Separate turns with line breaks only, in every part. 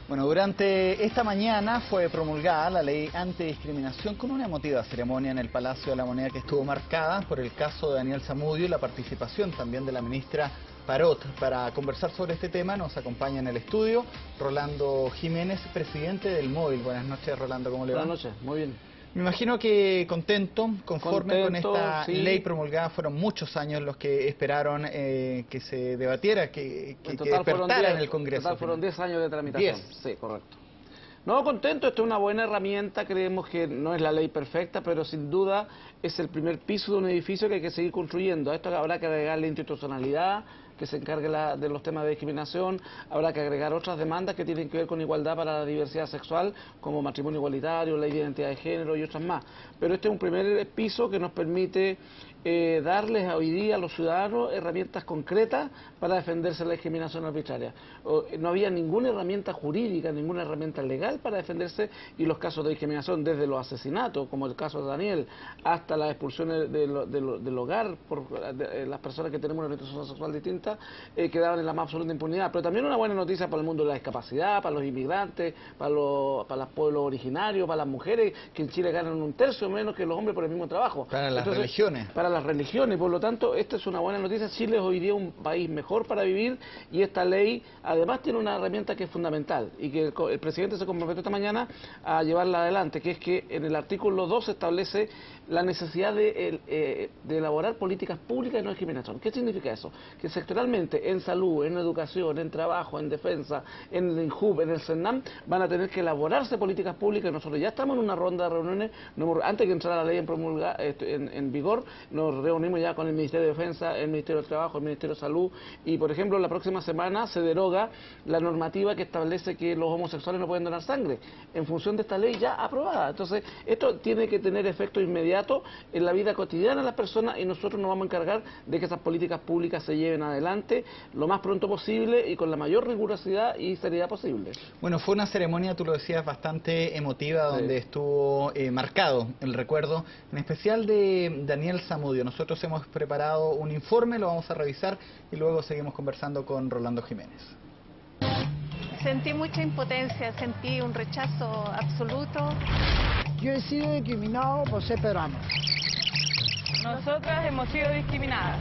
Bueno, durante esta mañana fue promulgada la ley antidiscriminación con una emotiva ceremonia en el Palacio de la Moneda que estuvo marcada por el caso de Daniel Zamudio y la participación también de la ministra Parot. Para conversar sobre este tema nos acompaña en el estudio Rolando Jiménez, presidente del Móvil. Buenas noches, Rolando, ¿cómo le va?
Buenas noches, muy bien.
Me imagino que contento, conforme con esta
sí.
ley promulgada. Fueron muchos años los que esperaron que se debatiera, que despertara en el Congreso.
En total fueron 10 años de tramitación.
10.
Sí, correcto. No, contento, esto es una buena herramienta, creemos que no es la ley perfecta, pero sin duda es el primer piso de un edificio que hay que seguir construyendo. A esto habrá que agregarle institucionalidad, que se encargue de los temas de discriminación, habrá que agregar otras demandas que tienen que ver con igualdad para la diversidad sexual, como matrimonio igualitario, ley de identidad de género y otras más. Pero este es un primer piso que nos permite darles hoy día a los ciudadanos herramientas concretas para defenderse de la discriminación arbitraria. No había ninguna herramienta jurídica, ninguna herramienta legal para defenderse, y los casos de discriminación, desde los asesinatos, como el caso de Daniel, hasta las expulsiones del hogar por las personas que tenemos una orientación sexual distinta, quedaban en la más absoluta impunidad. Pero también una buena noticia para el mundo de la discapacidad, para los inmigrantes, para los pueblos originarios, para las mujeres, que en Chile ganan 1/3 menos que los hombres por el mismo trabajo.
Para las religiones.
Para las religiones, por lo tanto, esta es una buena noticia. Chile es hoy día un país mejor para vivir, y esta ley además tiene una herramienta que es fundamental y que el presidente se comprometió esta mañana a llevarla adelante, que es que en el artículo 2 establece la necesidad de elaborar políticas públicas de no discriminación. ¿Qué significa eso? Que sectoralmente, en salud, en educación, en trabajo, en defensa, en el INJUB, en el CENAM, van a tener que elaborarse políticas públicas. Nosotros ya estamos en una ronda de reuniones, antes de que entrara la ley en vigor, nos reunimos ya con el Ministerio de Defensa, el Ministerio de Trabajo, el Ministerio de Salud, y por ejemplo la próxima semana se deroga la normativa que establece que los homosexuales no pueden donar sangre, en función de esta ley ya aprobada. Entonces, esto tiene que tener efecto inmediato en la vida cotidiana de las personas, y nosotros nos vamos a encargar de que esas políticas públicas se lleven adelante lo más pronto posible y con la mayor rigurosidad y seriedad posible.
Bueno, fue una ceremonia, tú lo decías, bastante emotiva, donde estuvo marcado el recuerdo, en especial de Daniel Zamudio. Nosotros hemos preparado un informe, lo vamos a revisar y luego seguimos conversando con Rolando Jiménez.
Sentí mucha impotencia, sentí un rechazo absoluto.
Yo he sido discriminado por ser peruano.
Nosotras hemos sido discriminadas.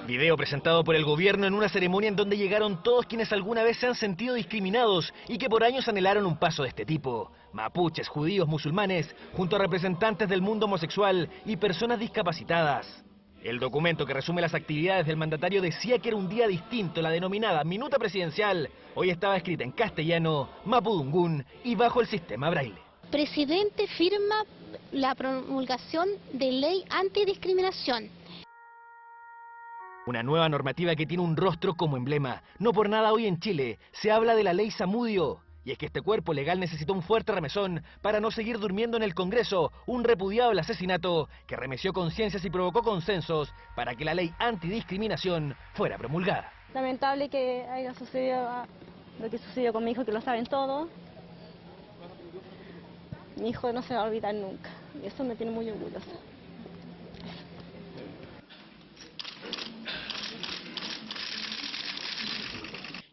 Video presentado por el gobierno en una ceremonia en donde llegaron todos quienes alguna vez se han sentido discriminados y que por años anhelaron un paso de este tipo. Mapuches, judíos, musulmanes, junto a representantes del mundo homosexual y personas discapacitadas. El documento que resume las actividades del mandatario decía que era un día distinto. La denominada Minuta Presidencial hoy estaba escrita en castellano, mapudungún y bajo el sistema braille.
Presidente firma la promulgación de ley antidiscriminación.
Una nueva normativa que tiene un rostro como emblema. No por nada hoy en Chile se habla de la ley Zamudio. Y es que este cuerpo legal necesitó un fuerte remesón para no seguir durmiendo en el Congreso, un repudiable asesinato que remeció conciencias y provocó consensos para que la ley antidiscriminación fuera promulgada.
Lamentable que haya sucedido lo que sucedió con mi hijo, que lo saben todos. Mi hijo no se va a olvidar nunca, y eso me tiene muy orgullosa.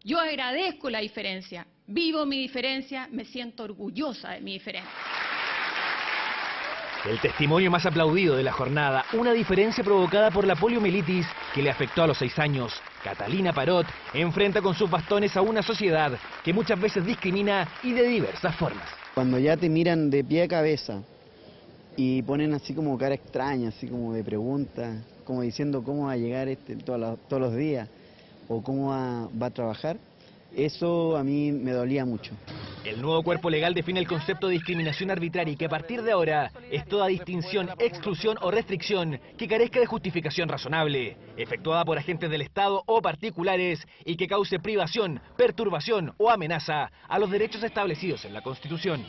Yo agradezco la diferencia, vivo mi diferencia, me siento orgullosa de mi diferencia.
El testimonio más aplaudido de la jornada, una diferencia provocada por la poliomielitis que le afectó a los 6 años. Catalina Parot enfrenta con sus bastones a una sociedad que muchas veces discrimina y de diversas formas.
Cuando ya te miran de pie a cabeza y ponen así como cara extraña, así como de pregunta, como diciendo cómo va a llegar todos los días o cómo va a trabajar, eso a mí me dolía mucho.
El nuevo cuerpo legal define el concepto de discriminación arbitraria y que a partir de ahora es toda distinción, exclusión o restricción que carezca de justificación razonable, efectuada por agentes del Estado o particulares y que cause privación, perturbación o amenaza a los derechos establecidos en la Constitución.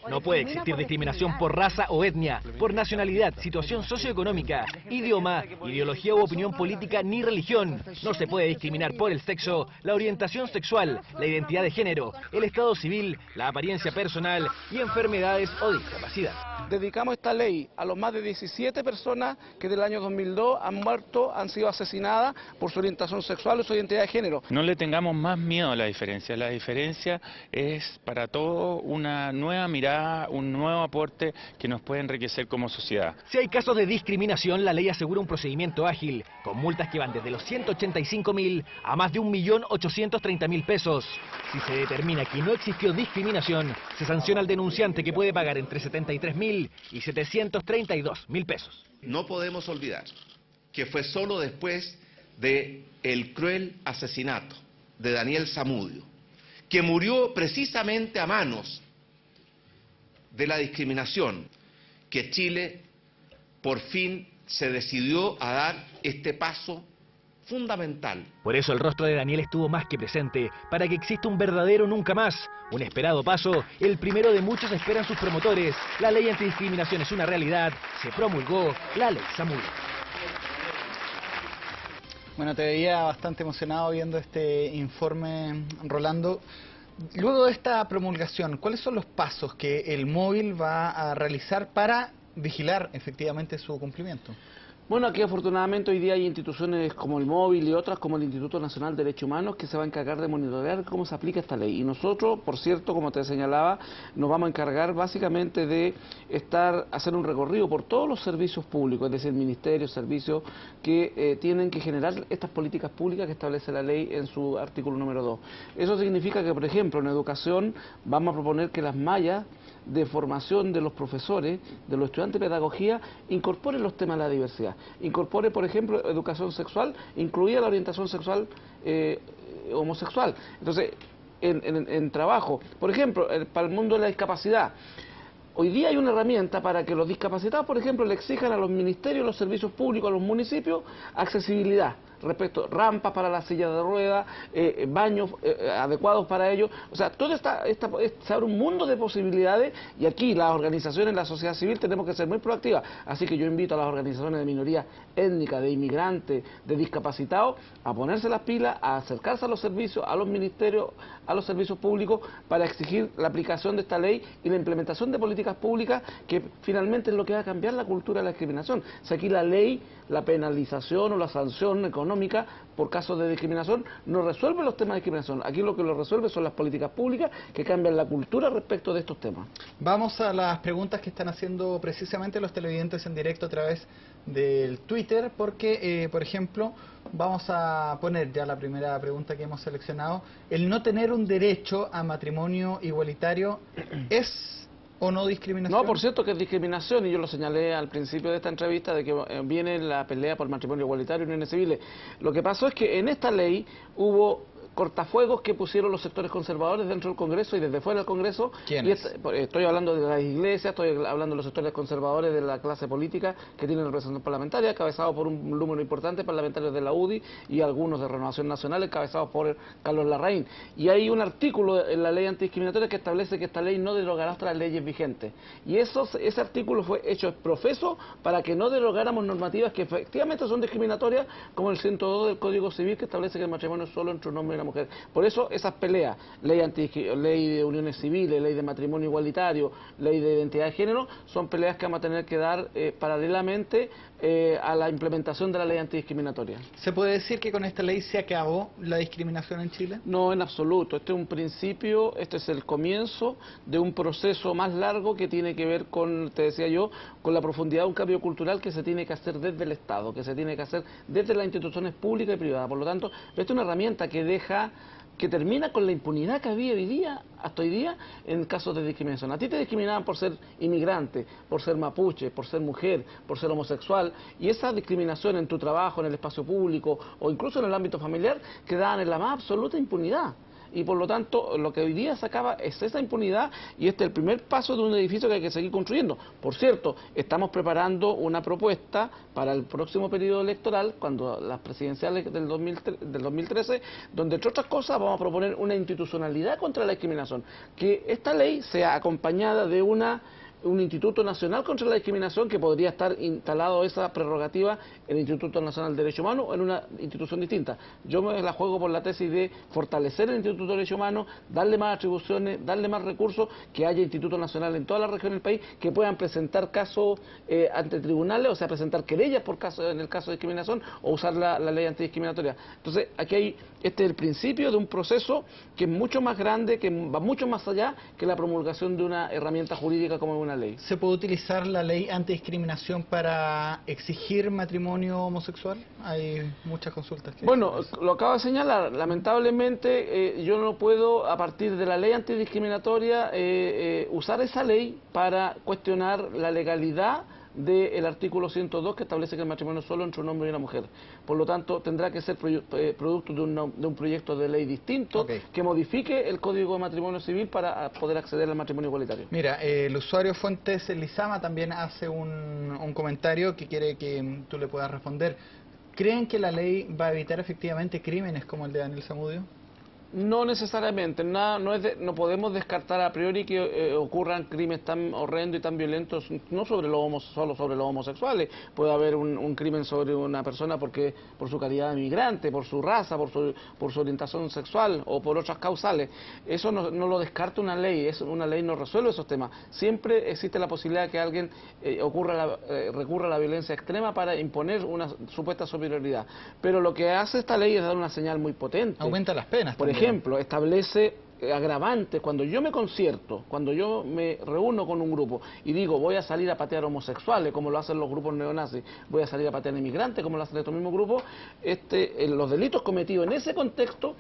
No puede existir discriminación por raza o etnia, por nacionalidad, situación socioeconómica, idioma, ideología u opinión política ni religión. No se puede discriminar por el sexo, la orientación sexual, la identidad de género, el estado civil, la apariencia personal y enfermedades o discapacidad.
Dedicamos esta ley a los más de 17 personas que del año 2002 han muerto, han sido asesinadas por su orientación sexual o su identidad de género.
No le tengamos más miedo a la diferencia. La diferencia es para todos una nueva mirada, un nuevo aporte que nos puede enriquecer como sociedad.
Si hay casos de discriminación, la ley asegura un procedimiento ágil, con multas que van desde los 185.000 a más de 1.830.000 pesos. Si se determina que no existió discriminación, se sanciona al denunciante, que puede pagar entre 73.000 y 732.000 pesos.
No podemos olvidar que fue solo después de el cruel asesinato de Daniel Zamudio, que murió precisamente a manos de la discriminación, que Chile por fin se decidió a dar este paso fundamental.
Por eso el rostro de Daniel estuvo más que presente, para que exista un verdadero nunca más. Un esperado paso, el primero de muchos esperan sus promotores. La ley antidiscriminación es una realidad. Se promulgó la ley Zamudio.
Bueno, te veía bastante emocionado viendo este informe, Rolando. Luego de esta promulgación, ¿cuáles son los pasos que el móvil va a realizar para vigilar efectivamente su cumplimiento?
Bueno, aquí afortunadamente hoy día hay instituciones como el móvil y otras como el Instituto Nacional de Derechos Humanos que se va a encargar de monitorear cómo se aplica esta ley. Y nosotros, por cierto, como te señalaba, nos vamos a encargar básicamente de hacer un recorrido por todos los servicios públicos, es decir, ministerios, servicios que tienen que generar estas políticas públicas que establece la ley en su artículo número 2. Eso significa que, por ejemplo, en educación vamos a proponer que las mallas de formación de los profesores, de los estudiantes de pedagogía, incorporen los temas de la diversidad. Incorpore, por ejemplo, educación sexual, incluida la orientación sexual homosexual. Entonces, en trabajo, por ejemplo, para el mundo de la discapacidad, hoy día hay una herramienta para que los discapacitados, por ejemplo, le exijan a los ministerios, a los servicios públicos, a los municipios, accesibilidad respecto rampas para la silla de ruedas, baños adecuados para ellos. O sea, todo se abre un mundo de posibilidades y aquí las organizaciones, la sociedad civil tenemos que ser muy proactivas. Así que yo invito a las organizaciones de minorías étnicas, de inmigrantes, de discapacitados, a ponerse las pilas, a acercarse a los servicios, a los ministerios, a los servicios públicos para exigir la aplicación de esta ley y la implementación de políticas públicas que finalmente es lo que va a cambiar la cultura de la discriminación. O sea, aquí la ley, la penalización o la sanción económica por casos de discriminación no resuelve los temas de discriminación. Aquí lo que lo resuelve son las políticas públicas que cambian la cultura respecto de estos temas.
Vamos a las preguntas que están haciendo precisamente los televidentes en directo a través del Twitter, porque, por ejemplo, vamos a poner ya la primera pregunta que hemos seleccionado. ¿El no tener un derecho a matrimonio igualitario es o no discriminación?
No, por cierto que es discriminación, y yo lo señalé al principio de esta entrevista, de que viene la pelea por matrimonio igualitario y uniones civiles. Lo que pasó es que en esta ley hubo cortafuegos que pusieron los sectores conservadores dentro del Congreso y desde fuera del Congreso.
¿Quiénes?
Estoy hablando de las iglesias, estoy hablando de los sectores conservadores de la clase política que tienen representación parlamentaria, encabezados por un número importante de parlamentarios de la UDI y algunos de Renovación Nacional, encabezados por Carlos Larraín. Y hay un artículo en la ley antidiscriminatoria que establece que esta ley no derogará otras leyes vigentes. Y ese artículo fue hecho profeso para que no derogáramos normativas que efectivamente son discriminatorias, como el 102 del Código Civil, que establece que el matrimonio es solo entre un hombre y una mujer. Por eso esas peleas, ley de uniones civiles, ley de matrimonio igualitario, ley de identidad de género, son peleas que vamos a tener que dar paralelamente a la implementación de la ley antidiscriminatoria.
¿Se puede decir que con esta ley se acabó la discriminación en Chile?
No, en absoluto. Este es un principio, este es el comienzo de un proceso más largo que tiene que ver con, te decía yo, con la profundidad de un cambio cultural que se tiene que hacer desde el Estado, que se tiene que hacer desde las instituciones públicas y privadas. Por lo tanto, esta es una herramienta que termina con la impunidad que había hasta hoy día en casos de discriminación. A ti te discriminaban por ser inmigrante, por ser mapuche, por ser mujer, por ser homosexual, y esa discriminación en tu trabajo, en el espacio público o incluso en el ámbito familiar quedaban en la más absoluta impunidad. y por lo tanto lo que hoy día se acaba es esa impunidad, y este es el primer paso de un edificio que hay que seguir construyendo. Por cierto, estamos preparando una propuesta para el próximo periodo electoral, cuando las presidenciales del 2013, donde entre otras cosas vamos a proponer una institucionalidad contra la discriminación, que esta ley sea acompañada de un Instituto Nacional contra la Discriminación, que podría estar instalado esa prerrogativa en el Instituto Nacional de Derechos Humanos o en una institución distinta. Yo me la juego por la tesis de fortalecer el Instituto de Derechos Humanos, darle más atribuciones, darle más recursos, que haya institutos nacionales en toda la región del país que puedan presentar casos ante tribunales, o sea, presentar querellas en el caso de discriminación, o usar la ley antidiscriminatoria. Entonces, aquí hay este es el principio de un proceso que es mucho más grande, que va mucho más allá que la promulgación de una herramienta jurídica como una ley.
¿Se puede utilizar la ley antidiscriminación para exigir matrimonio homosexual? Hay muchas consultas.
Bueno, lo acabo de señalar. Lamentablemente yo no puedo, a partir de la ley antidiscriminatoria, usar esa ley para cuestionar la legalidad del artículo 102, que establece que el matrimonio es solo entre un hombre y una mujer. Por lo tanto, tendrá que ser producto de un proyecto de ley distinto, que modifique el Código de Matrimonio Civil para poder acceder al matrimonio igualitario.
Mira, el usuario Fuentes Lizama también hace un comentario que quiere que tú le puedas responder. ¿Creen que la ley va a evitar efectivamente crímenes como el de Daniel Zamudio?
No necesariamente, no podemos descartar a priori que ocurran crímenes tan horrendos y tan violentos, no solo sobre los homosexuales. Puede haber un crimen sobre una persona por su calidad de migrante, por su raza, por su orientación sexual o por otras causales. Eso no lo descarta una ley, una ley no resuelve esos temas. Siempre existe la posibilidad de que alguien recurra a la violencia extrema para imponer una supuesta superioridad. Pero lo que hace esta ley es dar una señal muy potente.
Aumenta las penas.
Por ejemplo, establece agravantes. Cuando yo me concierto, cuando yo me reúno con un grupo y digo voy a salir a patear homosexuales, como lo hacen los grupos neonazis, voy a salir a patear inmigrantes, como lo hacen estos mismos grupos, los delitos cometidos en ese contexto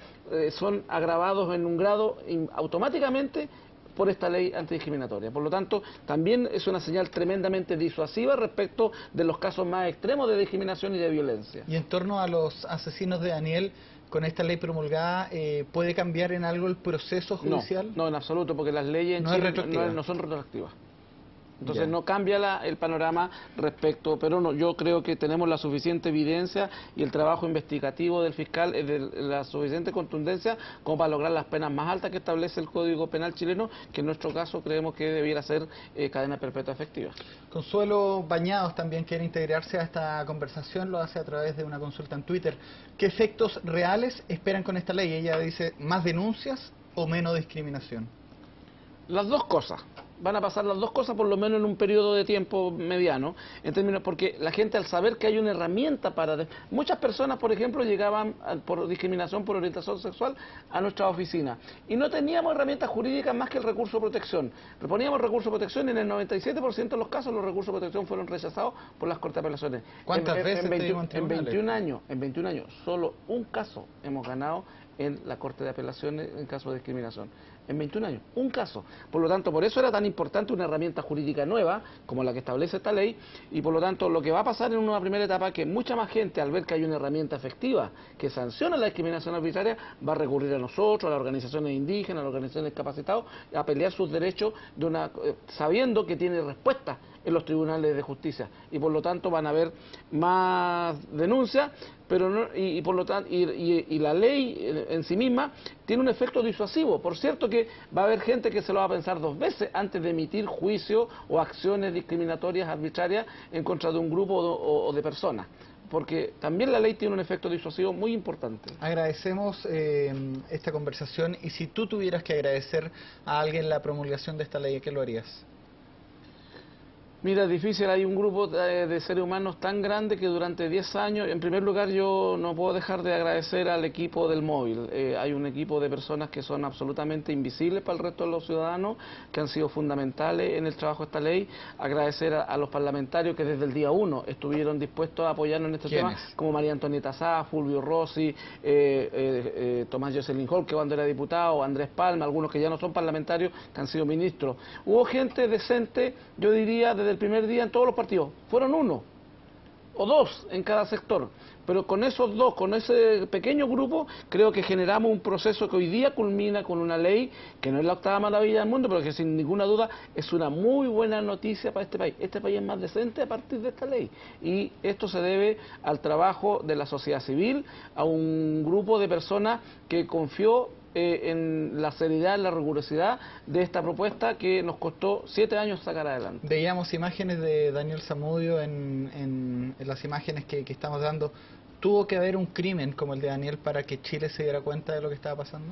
son agravados en un grado automáticamente por esta ley antidiscriminatoria. Por lo tanto, también es una señal tremendamente disuasiva respecto de los casos más extremos de discriminación y de violencia.
Y en torno a los asesinos de Daniel, con esta ley promulgada, ¿puede cambiar en algo el proceso judicial?
No, en absoluto, porque las leyes en Chile no son retroactivas. Entonces no cambia el panorama respecto, pero no, yo creo que tenemos la suficiente evidencia y el trabajo investigativo del fiscal es de la suficiente contundencia como para lograr las penas más altas que establece el Código Penal chileno, que en nuestro caso creemos que debiera ser cadena perpetua efectiva.
Consuelo Bañados también quiere integrarse a esta conversación, lo hace a través de una consulta en Twitter. ¿Qué efectos reales esperan con esta ley? Ella dice, ¿más denuncias o menos discriminación?
Las dos cosas. Van a pasar las dos cosas por lo menos en un periodo de tiempo mediano, en términos, porque la gente al saber que hay una herramienta para... Muchas personas, por ejemplo, llegaban por discriminación por orientación sexual a nuestra oficina y no teníamos herramientas jurídicas más que el recurso de protección. Poníamos recurso de protección y en el 97% de los casos los recursos de protección fueron rechazados por las Cortes de Apelaciones.
¿Cuántas veces
en 21 años, solo un caso hemos ganado en la Corte de Apelaciones en caso de discriminación. En 21 años, un caso. Por lo tanto, por eso era tan importante una herramienta jurídica nueva, como la que establece esta ley, y por lo tanto, lo que va a pasar en una primera etapa es que mucha más gente, al ver que hay una herramienta efectiva que sanciona la discriminación arbitraria, va a recurrir a nosotros, a las organizaciones indígenas, a las organizaciones discapacitados, a pelear sus derechos sabiendo que tiene respuesta en los tribunales de justicia, y por lo tanto van a haber más denuncias, pero no, y por lo tanto y la ley en sí misma tiene un efecto disuasivo. Por cierto que va a haber gente que se lo va a pensar dos veces antes de emitir juicio o acciones discriminatorias arbitrarias en contra de un grupo o de personas, porque también la ley tiene un efecto disuasivo muy importante.
Agradecemos esta conversación, y si tú tuvieras que agradecer a alguien la promulgación de esta ley, ¿qué lo harías?
Mira, es difícil, hay un grupo de seres humanos tan grande que durante 10 años, en primer lugar yo no puedo dejar de agradecer al equipo del móvil. Hay un equipo de personas que son absolutamente invisibles para el resto de los ciudadanos, que han sido fundamentales en el trabajo de esta ley. Agradecer a los parlamentarios que desde el día 1 estuvieron dispuestos a apoyarnos en este tema, como María Antonieta Sá, Fulvio Rossi, Tomás Jocelyn Hall, que cuando era diputado, Andrés Palma, algunos que ya no son parlamentarios, que han sido ministros. Hubo gente decente, yo diría, desde el primer día en todos los partidos. Fueron uno. o dos en cada sector. Pero con esos dos, con ese pequeño grupo, creo que generamos un proceso que hoy día culmina con una ley que no es la octava maravilla del mundo, pero que sin ninguna duda es una muy buena noticia para este país. Este país es más decente a partir de esta ley. Y esto se debe al trabajo de la sociedad civil, a un grupo de personas que confió en la seriedad, en la rigurosidad de esta propuesta que nos costó 7 años sacar adelante.
Veíamos imágenes de Daniel Zamudio en las imágenes que estamos dando. ¿Tuvo que haber un crimen como el de Daniel para que Chile se diera cuenta de lo que estaba pasando?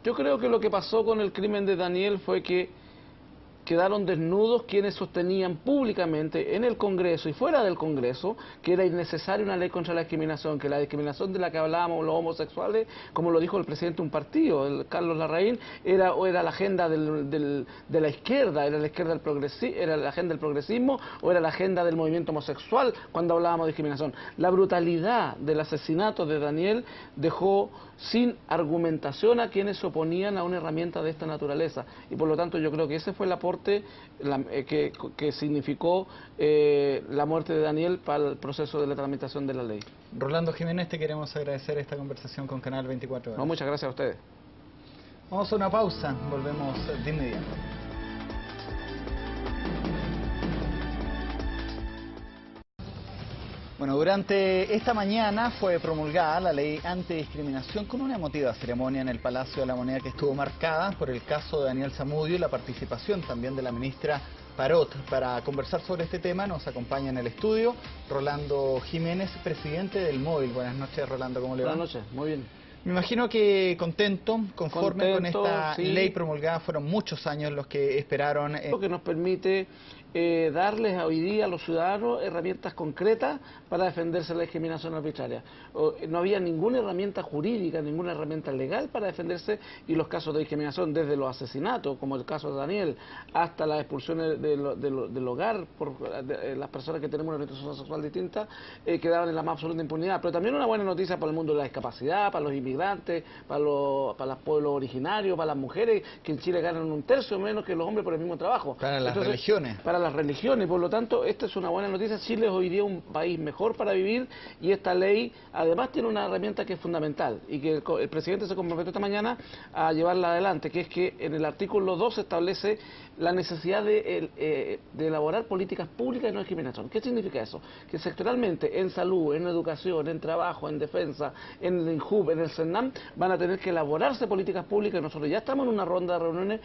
Yo creo que lo que pasó con el crimen de Daniel fue que quedaron desnudos quienes sostenían públicamente en el Congreso y fuera del Congreso que era innecesaria una ley contra la discriminación, que la discriminación de la que hablábamos los homosexuales, como lo dijo el presidente de un partido, Carlos Larraín, era la agenda de la izquierda, era la izquierda era la agenda del progresismo o era la agenda del movimiento homosexual cuando hablábamos de discriminación. La brutalidad del asesinato de Daniel dejó sin argumentación a quienes se oponían a una herramienta de esta naturaleza y por lo tanto yo creo que ese fue el aporte que significó la muerte de Daniel para el proceso de la tramitación de la ley.
Rolando Jiménez, te queremos agradecer esta conversación con Canal 24 Horas.
No, muchas gracias a ustedes.
Vamos a una pausa, volvemos de inmediato. Bueno, durante esta mañana fue promulgada la ley antidiscriminación con una emotiva ceremonia en el Palacio de la Moneda que estuvo marcada por el caso de Daniel Zamudio y la participación también de la ministra Parot. Para conversar sobre este tema nos acompaña en el estudio Rolando Jiménez, presidente del Móvil. Buenas noches, Rolando, ¿cómo le va?
Buenas noches, muy bien.
Me imagino que contento con esta
sí.
ley promulgada. Fueron muchos años los que esperaron.
Lo que nos permite darles hoy día a los ciudadanos herramientas concretas para defenderse de la discriminación arbitraria. No había ninguna herramienta jurídica, ninguna herramienta legal para defenderse y los casos de discriminación, desde los asesinatos, como el caso de Daniel, hasta las expulsiones del hogar por las personas que tenemos una orientación sexual distinta, quedaban en la más absoluta impunidad. Pero también una buena noticia para el mundo de la discapacidad, para los inmigrantes, para los pueblos originarios, para las mujeres, que en Chile ganan 1/3 menos que los hombres por el mismo trabajo.
Para las religiones.
Para las religiones, por lo tanto, esta es una buena noticia. Chile es hoy día un país mejor para vivir y esta ley además tiene una herramienta que es fundamental y que el presidente se comprometió esta mañana a llevarla adelante, que es que en el artículo 2 se establece la necesidad de elaborar políticas públicas de no discriminación. ¿Qué significa eso? Que sectorialmente en salud, en educación, en trabajo, en defensa, en el INJUB, en el CENAM, van a tener que elaborarse políticas públicas. Nosotros ya estamos en una ronda de reuniones,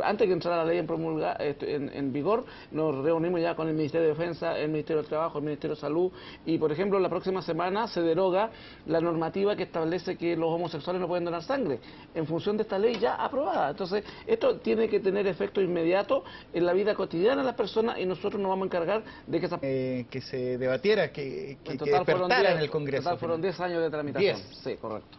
antes que entrara la ley en vigor, nos reunimos ya con el Ministerio de Defensa, el Ministerio del Trabajo, el Ministerio de Salud y, por ejemplo, la próxima semana se deroga la normativa que establece que los homosexuales no pueden donar sangre en función de esta ley ya aprobada. Entonces, esto tiene que tener efecto inmediato en la vida cotidiana de las personas y nosotros nos vamos a encargar de que
se debatiera, que despertara en el Congreso.
En total fueron 10 años de tramitación.
10.
Sí, correcto.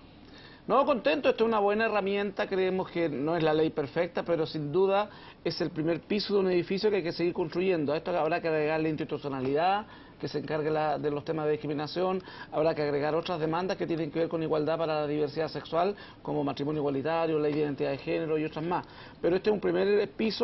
No, contento, esto es una buena herramienta, creemos que no es la ley perfecta, pero sin duda es el primer piso de un edificio que hay que seguir construyendo. A esto habrá que agregarle institucionalidad, que se encargue de los temas de discriminación, habrá que agregar otras demandas que tienen que ver con igualdad para la diversidad sexual, como matrimonio igualitario, ley de identidad de género y otras más. Pero este es un primer piso.